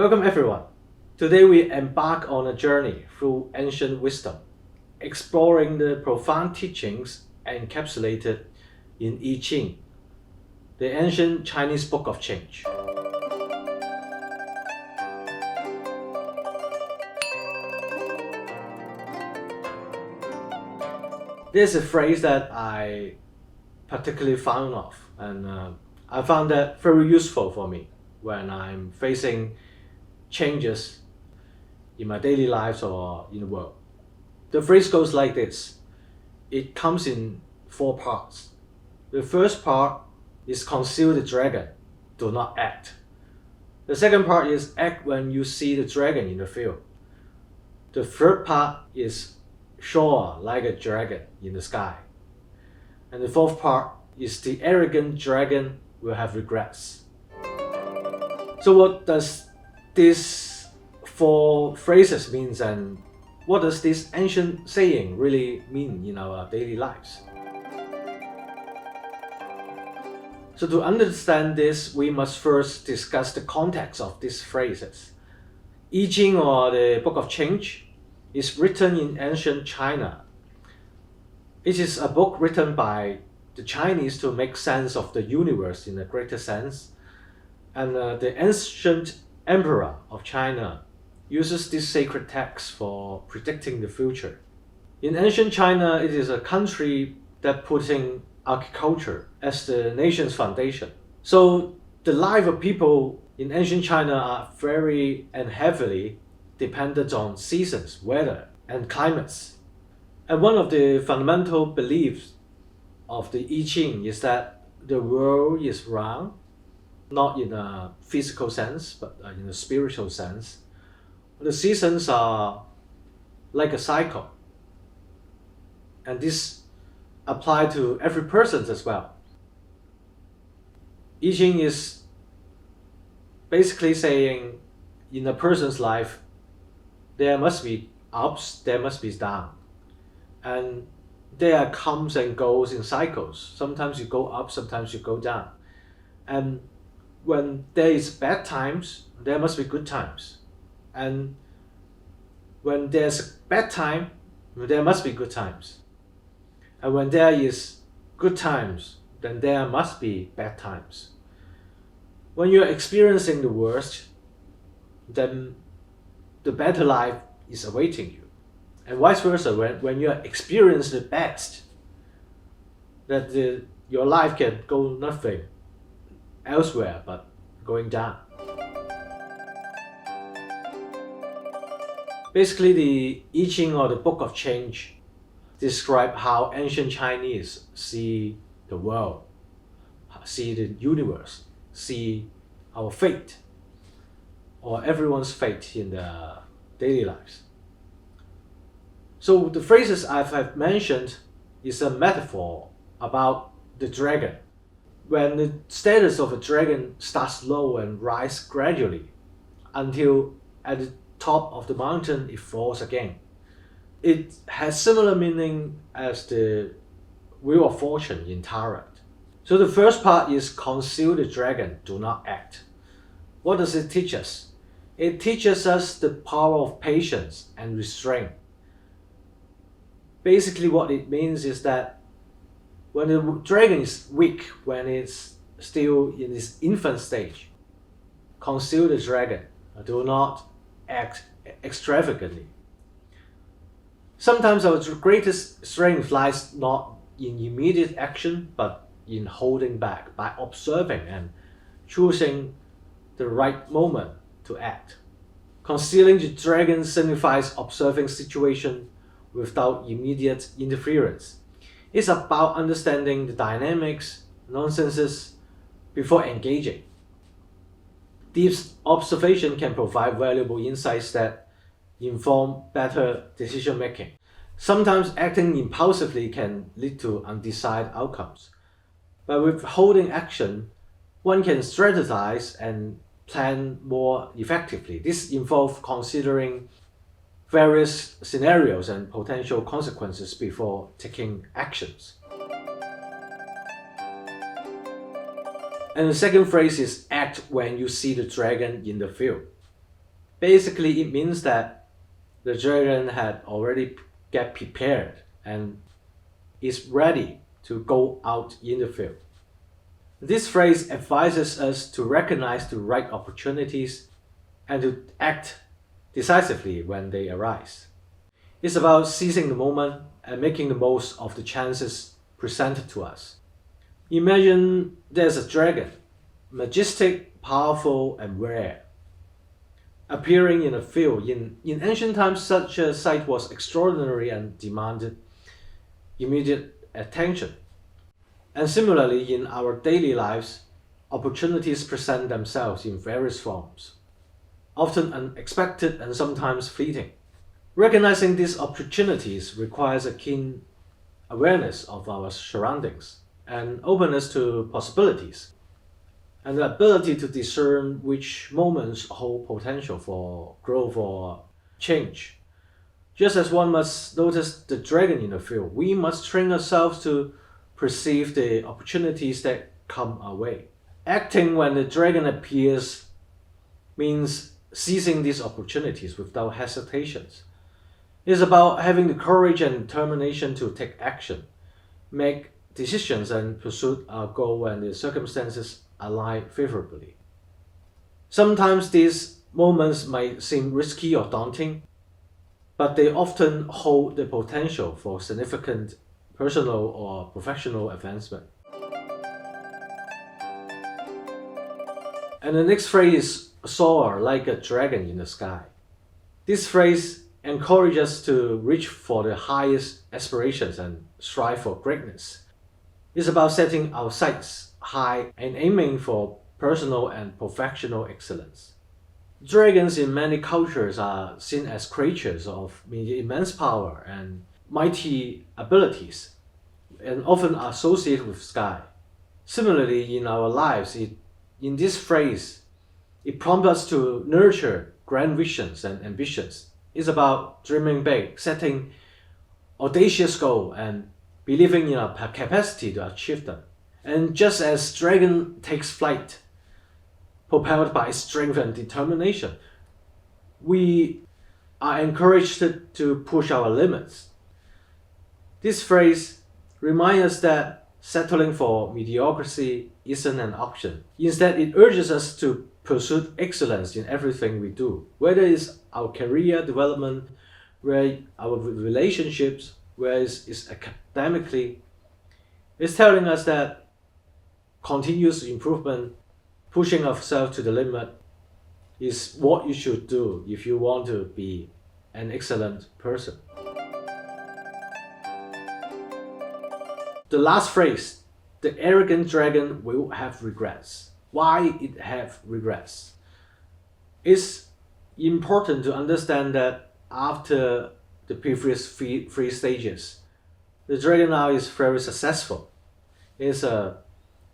Welcome everyone. Today we embark on a journey through ancient wisdom, exploring the profound teachings encapsulated in I Ching, the ancient Chinese book of change. There's a phrase that I particularly found of, and I found that very useful for me when I'm facing changes in my daily lives or in the world. The phrase goes like this. It comes in 4 parts. The first part is conceal the dragon, do not act. The second part is act when you see the dragon in the field. The third part is soar like a dragon in the sky. And the fourth part is the arrogant dragon will have regrets. So what does these 4 phrases mean, and what does this ancient saying really mean in our daily lives? So to understand this, we must first discuss the context of these phrases. I Ching, or the Book of Change, is written in ancient China. It is a book written by the Chinese to make sense of the universe in a greater sense, and the ancient emperor of China uses this sacred text for predicting the future. In ancient China, it is a country that putting agriculture as the nation's foundation. So the life of people in ancient China are very and heavily dependent on seasons, weather, and climates. And one of the fundamental beliefs of the I Ching is that the world is round, not in a physical sense, but in a spiritual sense. The seasons are like a cycle, and this applies to every person as well. I Ching is basically saying in a person's life, there must be ups, there must be downs. And there are comes and goes in cycles. Sometimes you go up, sometimes you go down. And when there is bad times, there must be good times. And when there's a bad time, there must be good times. And when there is good times, then there must be bad times. When you're experiencing the worst, then the better life is awaiting you. And vice versa, when you experience the best, that your life can go nothing elsewhere but going down. Basically, the I Ching, or the Book of Change, describe how ancient Chinese see the world, see the universe, see our fate, or everyone's fate in their daily lives. So the phrases I've mentioned is a metaphor about the dragon. When the status of a dragon starts low and rise gradually until at the top of the mountain it falls again. It has similar meaning as the Wheel of Fortune in Tarot. So the first part is conceal the dragon, do not act. What does it teach us? It teaches us the power of patience and restraint. Basically what it means is that when the dragon is weak, when it's still in its infant stage, conceal the dragon, do not act extravagantly. Sometimes our greatest strength lies not in immediate action, but in holding back by observing and choosing the right moment to act. Concealing the dragon signifies observing situation without immediate interference. It's about understanding the dynamics, nonsenses before engaging. Deep observation can provide valuable insights that inform better decision making. Sometimes acting impulsively can lead to undesired outcomes. But with holding action, one can strategize and plan more effectively. This involves considering various scenarios and potential consequences before taking actions. And the second phrase is act when you see the dragon in the field. Basically, it means that the dragon had already get prepared and is ready to go out in the field. This phrase advises us to recognize the right opportunities and to act decisively when they arise. It's about seizing the moment and making the most of the chances presented to us. Imagine there's a dragon, majestic, powerful, and rare, appearing in a field. In ancient times, such a sight was extraordinary and demanded immediate attention. And similarly, in our daily lives, opportunities present themselves in various forms, often unexpected and sometimes fleeting. Recognizing these opportunities requires a keen awareness of our surroundings and openness to possibilities, and the ability to discern which moments hold potential for growth or change. Just as one must notice the dragon in the field, we must train ourselves to perceive the opportunities that come our way. Acting when the dragon appears means seizing these opportunities without hesitations. It is about having the courage and determination to take action, make decisions, and pursue our goal when the circumstances align favorably. Sometimes these moments might seem risky or daunting, but they often hold the potential for significant personal or professional advancement. And the next phrase is soar like a dragon in the sky. This phrase encourages us to reach for the highest aspirations and strive for greatness. It's about setting our sights high and aiming for personal and professional excellence. Dragons in many cultures are seen as creatures of immense power and mighty abilities, and often associated with sky. Similarly, in our lives, in this phrase, it prompts us to nurture grand visions and ambitions. It's about dreaming big, setting audacious goals, and believing in our capacity to achieve them. And just as dragon takes flight, propelled by strength and determination, we are encouraged to push our limits. This phrase reminds us that settling for mediocrity isn't an option. Instead, it urges us to pursue excellence in everything we do, whether it's our career development, where our relationships, where it's academically. It's telling us that continuous improvement, pushing ourselves to the limit, is what you should do if you want to be an excellent person. The last phrase, the arrogant dragon will have regrets. Why it have regrets? It's important to understand that after the previous three stages, the dragon now is very successful. It's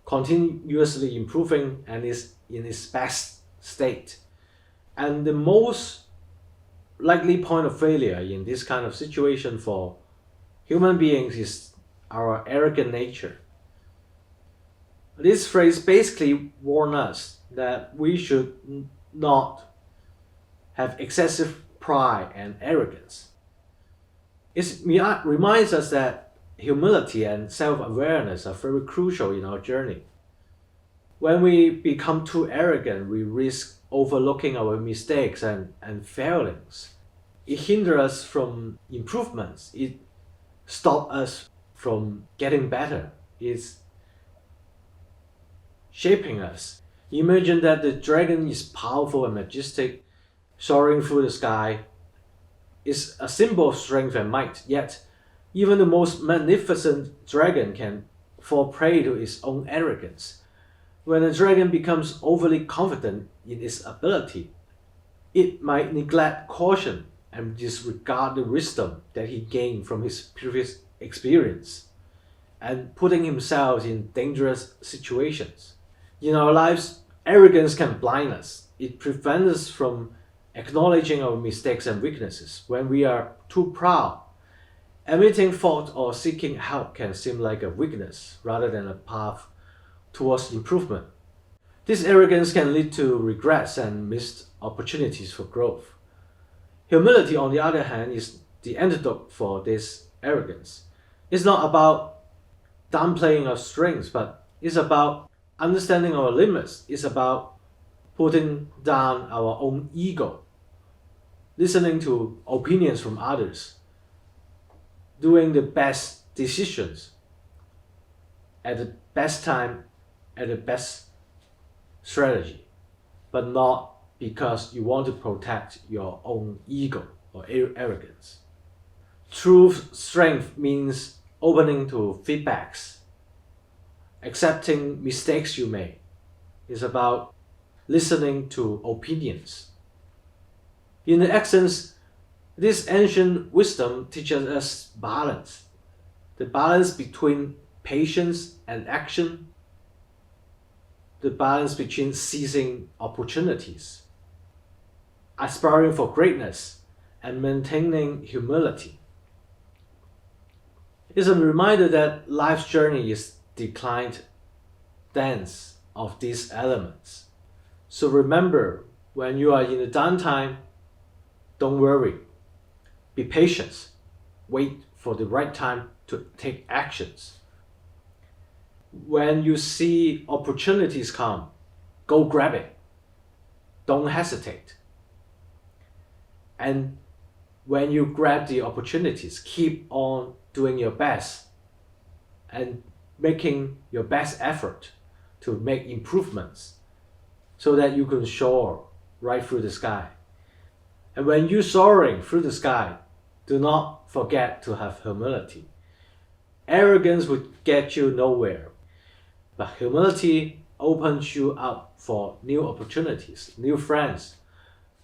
continuously improving and is in its best state. And the most likely point of failure in this kind of situation for human beings is our arrogant nature. This phrase basically warns us that we should not have excessive pride and arrogance. It reminds us that humility and self-awareness are very crucial in our journey. When we become too arrogant, we risk overlooking our mistakes and failings. It hinders us from improvements. It stops us from getting better. It's shaping us. Imagine that the dragon is powerful and majestic, soaring through the sky. It's a symbol of strength and might, yet even the most magnificent dragon can fall prey to its own arrogance. When a dragon becomes overly confident in its ability, it might neglect caution and disregard the wisdom that he gained from his previous experience, and putting himself in dangerous situations. In our lives, arrogance can blind us. It prevents us from acknowledging our mistakes and weaknesses. When we are too proud, admitting fault or seeking help can seem like a weakness rather than a path towards improvement. This arrogance can lead to regrets and missed opportunities for growth. Humility, on the other hand, is the antidote for this arrogance. It's not about downplaying our strengths, but it's about understanding our limits. It's about putting down our own ego, listening to opinions from others, doing the best decisions at the best time, at the best strategy, but not because you want to protect your own ego or arrogance. True strength means opening to feedbacks, accepting mistakes you made. It's about listening to opinions. In essence, this ancient wisdom teaches us balance, the balance between patience and action, the balance between seizing opportunities, aspiring for greatness, and maintaining humility. It's a reminder that life's journey is declined dance of these elements. So remember, when you are in the downtime, don't worry. Be patient. Wait for the right time to take actions. When you see opportunities come, go grab it. Don't hesitate. And when you grab the opportunities, keep on doing your best and making your best effort to make improvements so that you can soar right through the sky. And when you're soaring through the sky, do not forget to have humility. Arrogance would get you nowhere, but humility opens you up for new opportunities, new friends,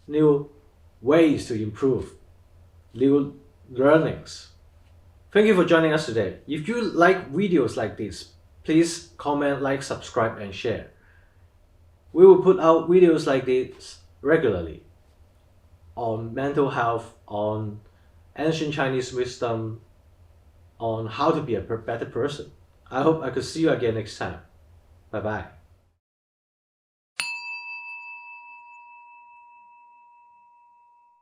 new ways to improve, new learnings. Thank you for joining us today. If you like videos like this, please comment, like, subscribe, and share. We will put out videos like this regularly on mental health, on ancient Chinese wisdom, on how to be a better person. I hope I could see you again next time. Bye bye.